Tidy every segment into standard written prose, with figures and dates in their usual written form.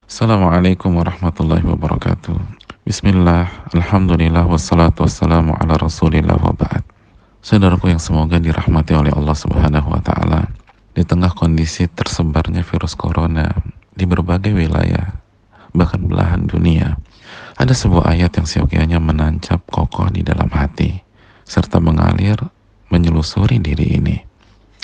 Assalamualaikum warahmatullahi wabarakatuh. Bismillah, alhamdulillah, wassalatu wassalamu ala rasulillah wa ba'd. Saudaraku yang semoga dirahmati oleh Allah subhanahu wa ta'ala, di tengah kondisi tersebarnya virus corona di berbagai wilayah, bahkan belahan dunia, ada sebuah ayat yang seyogianya menancap kokoh di dalam hati, serta mengalir menyelusuri diri ini.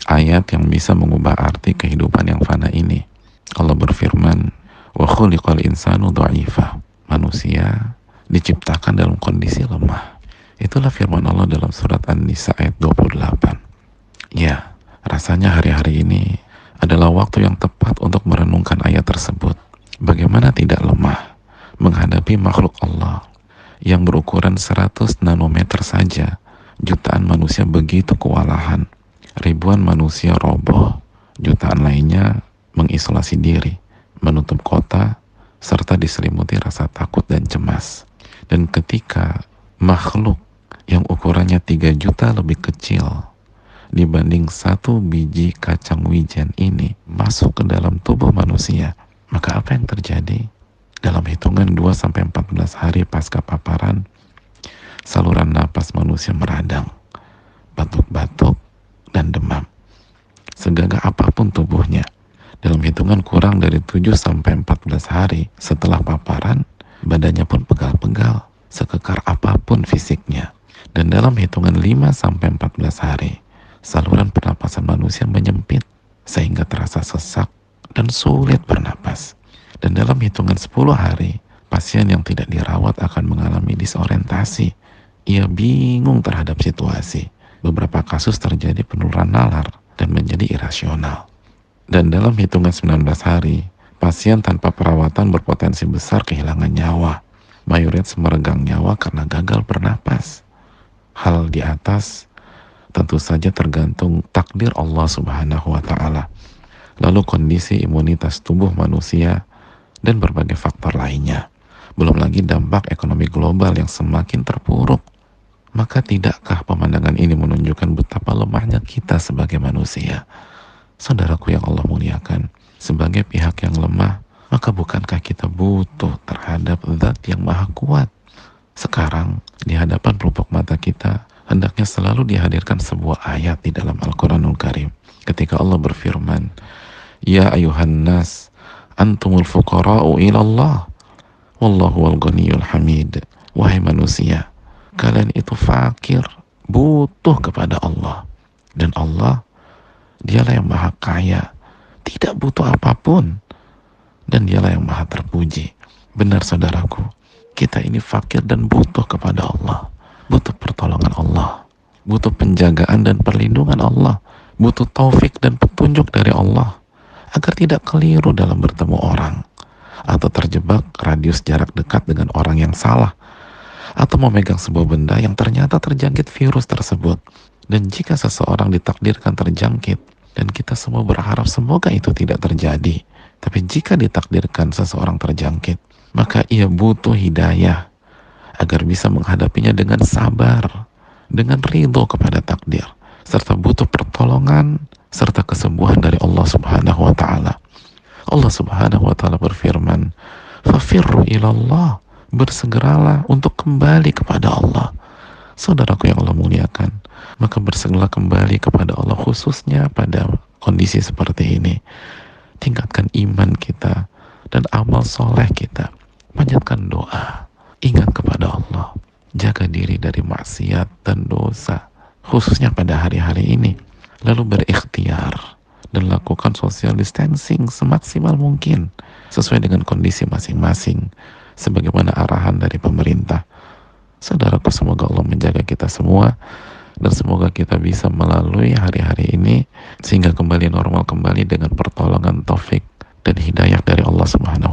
Ayat yang bisa mengubah arti kehidupan yang fana ini. Allah berfirman, wa khuliqal insanu dha'ifa. Manusia diciptakan dalam kondisi lemah. Itulah firman Allah dalam surat An-Nisa ayat 28. Ya, rasanya hari-hari ini adalah waktu yang tepat untuk merenungkan ayat tersebut. Bagaimana tidak lemah menghadapi makhluk Allah yang berukuran 100 nanometer saja. Jutaan manusia begitu kewalahan. Ribuan manusia roboh, jutaan lainnya mengisolasi diri, menutup kota, serta diselimuti rasa takut dan cemas. Dan ketika makhluk yang ukurannya 3 juta lebih kecil dibanding 1 biji kacang wijen ini masuk ke dalam tubuh manusia, maka apa yang terjadi? Dalam hitungan 2-14 hari pasca paparan, saluran napas manusia meradang, batuk-batuk, dan demam. Segagah apapun tubuhnya, dalam hitungan kurang dari 7-14 hari setelah paparan, badannya pun pegal-pegal, sekekar apapun fisiknya. Dan dalam hitungan 5-14 hari, saluran pernapasan manusia menyempit, sehingga terasa sesak dan sulit bernapas. Dan dalam hitungan 10 hari, pasien yang tidak dirawat akan mengalami disorientasi. Ia bingung terhadap situasi. Beberapa kasus terjadi penurunan nalar dan menjadi irasional. Dan dalam hitungan 19 hari, pasien tanpa perawatan berpotensi besar kehilangan nyawa. Mayoritas meregang nyawa karena gagal bernapas. Hal di atas tentu saja tergantung takdir Allah subhanahu wa ta'ala. Lalu kondisi imunitas tubuh manusia dan berbagai faktor lainnya. Belum lagi dampak ekonomi global yang semakin terpuruk. Maka tidakkah pemandangan ini menunjukkan betapa lemahnya kita sebagai manusia? Saudaraku yang Allah muliakan, sebagai pihak yang lemah, maka bukankah kita butuh terhadap zat yang maha kuat? Sekarang, di hadapan pelupuk mata kita, hendaknya selalu dihadirkan sebuah ayat di dalam Al-Quranul Karim. Ketika Allah berfirman, Ya ayuhan nas, antumul fuqara'u ilallah, wallahu wal ghaniyul hamid. Wahai manusia, kalian itu fakir, butuh kepada Allah. Dan Allah, dialah yang maha kaya, tidak butuh apapun. Dan dialah yang maha terpuji. Benar saudaraku, kita ini fakir dan butuh kepada Allah. Butuh pertolongan Allah. Butuh penjagaan dan perlindungan Allah. Butuh taufik dan petunjuk dari Allah. Agar tidak keliru dalam bertemu orang. Atau terjebak radius jarak dekat dengan orang yang salah. Atau memegang sebuah benda yang ternyata terjangkit virus tersebut. Dan jika seseorang ditakdirkan terjangkit, dan kita semua berharap semoga itu tidak terjadi, tapi jika ditakdirkan seseorang terjangkit, maka ia butuh hidayah agar bisa menghadapinya dengan sabar, dengan ridho kepada takdir, serta butuh pertolongan serta kesembuhan dari Allah subhanahu wa ta'ala. Allah subhanahu wa ta'ala berfirman, fafirru ilallah, bersegeralah untuk kembali kepada Allah. Saudaraku yang Allah muliakan, maka bersegeralah kembali kepada Allah, khususnya pada kondisi seperti ini. Tingkatkan iman kita dan amal soleh kita. Panjatkan doa, ingat kepada Allah, jaga diri dari maksiat dan dosa, khususnya pada hari-hari ini. Lalu berikhtiar dan lakukan social distancing semaksimal mungkin sesuai dengan kondisi masing-masing, sebagaimana arahan dari pemerintah. Saudaraku, semoga Allah menjaga kita semua dan semoga kita bisa melalui hari-hari ini sehingga kembali normal kembali dengan pertolongan taufik dan hidayah dari Allah Subhanahu